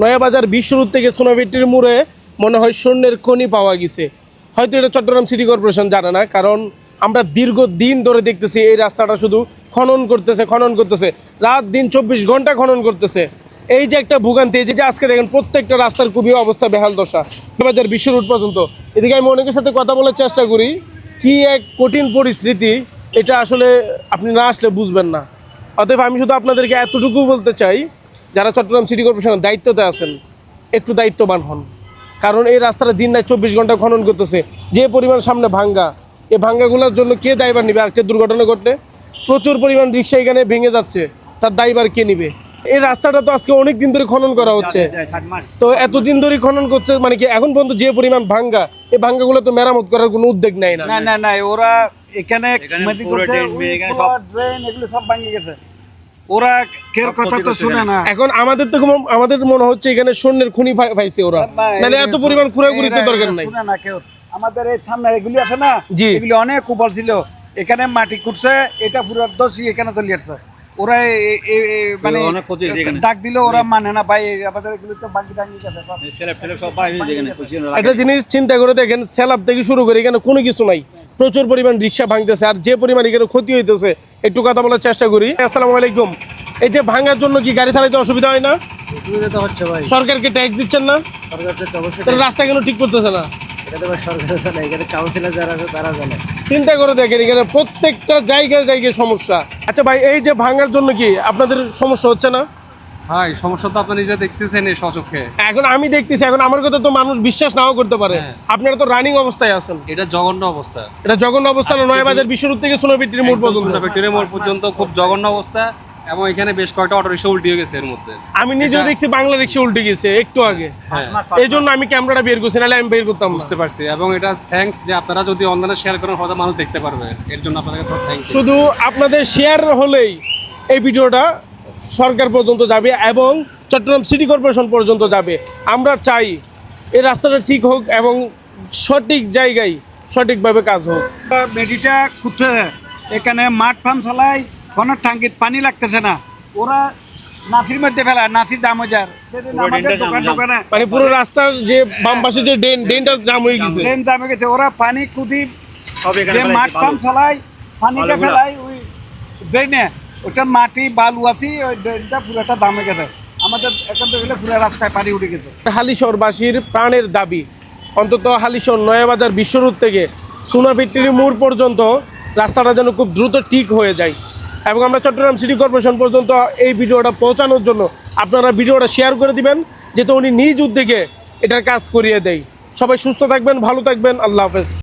নয়াবাজার বিশ্ব রোড থেকে সোনাভিটির মোড়ে মনে হয় স্বর্ণের খনি পাওয়া গেছে। হয়তো এটা চট্টগ্রাম সিটি কর্পোরেশন জানে না, কারণ আমরা দীর্ঘদিন ধরে দেখতেছি এই রাস্তাটা শুধু খনন করতেছে, রাত দিন 24 ঘন্টা খনন করতেছে। এই যে একটা ভোগান্তি, এই যে আজকে দেখেন প্রত্যেকটা রাস্তার খুবই অবস্থা বেহাল দশা, নয়াবাজার বিশ্ব রোড পর্যন্ত। এদিকে আমি অনেকের সাথে কথা বলার চেষ্টা করি, কি এক কঠিন পরিস্থিতি, এটা আসলে আপনি না আসলে বুঝবেন না। অতএব আমি শুধু আপনাদেরকে এতটুকু বলতে চাই, যারা চট্টগ্রাম সিটি কর্পোরেশনের দায়িত্বতে আছেন একটু দায়িত্ববান হন, কারণ এই রাস্তাটা দিন রাত 24 ঘন্টা খনন করতেছে। যে পরিমাণ সামনে ভাঙ্গা, এই ভাঙ্গাগুলোর জন্য কে দায়ভার নেবে? আজকে দুর্ঘটনা ঘটলে প্রচুর পরিমাণ রিক্সা এখানে ভেঙে যাচ্ছে, তার দায়ভার কে নিবে? এই রাস্তাটা তো আজকে অনেক দিন ধরে খনন করা হচ্ছে, তো এতদিন ধরে খনন করছে মানে কি এখন পর্যন্ত যে পরিমাণ ভাঙ্গা, এই ভাঙ্গাগুলো তো মেরামত করার কোনো উদ্যোগ নেই না। না ওরা এখানে সব ভাঙে গেছে, ওরা কের কথা তো শুনে না। এখন আমাদের মনে হচ্ছে এখানে স্বর্ণের খনি পাইছে ওরা, নাহলে এত পরিমাণ ঘুরাঘুরি তো দরকার নাই। শুনে না কেউ। আমাদের এই সামনে এগুলি আছে না, এগুলি অনেক কুবল ছিল, এখানে মাটি খুঁড়ছে, এটা পুরো দোষী এখানে চলে আসছে। ওরা মানে ডাক দিলে ওরা মানে না ভাই, আমাদের এগুলো তো ভাঙি ভাঙি গেছে। একটা জিনিস চিন্তা করে দেখেন, স্যালাব থেকে শুরু করে এখানে কোনো কিছু নাই, প্রচুর পরিমাণ রিক্সা ভাঙতেছে, আর যে পরিমাণ এখানে ক্ষতি হইতেছে একটু কথা বলার চেষ্টা করি। আসসালামু আলাইকুম। এই যে ভাঙার জন্য কি গাড়ি চালাইতে অসুবিধা হয় না? অসুবিধা তো হচ্ছে ভাই, সরকারকে ট্যাক্স দিচ্ছেন না? রাস্তা কেন ঠিক করতেছে না? চিন্তা করে দেখেন এখানে প্রত্যেকটা জায়গায় সমস্যা। আচ্ছা ভাই, এই যে ভাঙার জন্য কি আপনাদের সমস্যা হচ্ছে না? ভাই সমস্যা তো আপনি নিজে দেখতেছেন এই সচক্ষে। এখন আমি দেখতেছি, এখন আমার কথা তো মানুষ বিশ্বাস নাও করতে পারে, আপনারা তো রানিং অবস্থায় আছেন। এটা জঘন্য অবস্থা, এটা জঘন্য অবস্থা না? নয়াবাজার বিশ্ব রোড থেকে সোনাভিটির মোড় পর্যন্ত খুব জঘন্য অবস্থা, এবং এখানে বেশ কয়েকটা অটো রিক্সা উল্টে গেছে এর মধ্যে। আমি নিজেও দেখছি বাংলা রিক্সা উল্টে গেছে একটু আগে, এই জন্য আমি ক্যামেরাটা বের করছি, নাহলে আমি বের করতাম। বুঝতে পারছি, এবং এটা থ্যাঙ্কস যে আপনারা যদি অনলাইনে শেয়ার করেন হয়তো মানুষ দেখতে পারবে, এর জন্য আপনাদের থ্যাঙ্কস। শুধু আপনাদের শেয়ার হলেই এই ভিডিওটা সরকার পর্যন্ত যাবে এবং চট্টগ্রাম সিটি কর্পোরেশন পর্যন্ত যাবে। আমরা চাই এই রাস্তাটা ঠিক হোক এবং সঠিক জায়গায় সঠিকভাবে কাজ হোক। মেডিটা খুঁজছে, এখানে মাঠ ফান চালাই, কোনো টাঙ্কিত পানি লাগতেছে না, ওরা নাসির মধ্যে ফেলা, নাসির দাম হাজার মানে পুরো রাস্তার যে বাম পাশে যে ড্রেনটা জাম হয়ে গেছে, ড্রেন জাম হয়ে গেছে। ওরা পানি খুদি যে মাঠ ফান চালাই, পানিটা ফেলাই ওই ড্রেনে, ওটা মাটি বালু আছি, ওই ড্রেনটা পুরোটা দাম হয়ে গেছে। আমাদের এখান থেকে পুরো রাস্তায় পানি উঠে গেছে। হালিশহরবাসীর প্রাণের দাবি, অন্তত হালিশহর নয়াবাজার বিশ্ব রোড থেকে সোনাভিটির মোড় পর্যন্ত রাস্তাটা যেন খুব দ্রুত ঠিক হয়ে যায়, এবং আমরা চট্টগ্রাম সিটি কর্পোরেশন পর্যন্ত এই ভিডিওটা পৌঁছানোর জন্য আপনারা ভিডিওটা শেয়ার করে দিবেন, যাতে উনি নিজ উদ্যোগে এটার কাজ করিয়ে দেয়। সবাই সুস্থ থাকবেন, ভালো থাকবেন, আল্লাহ হাফেজ।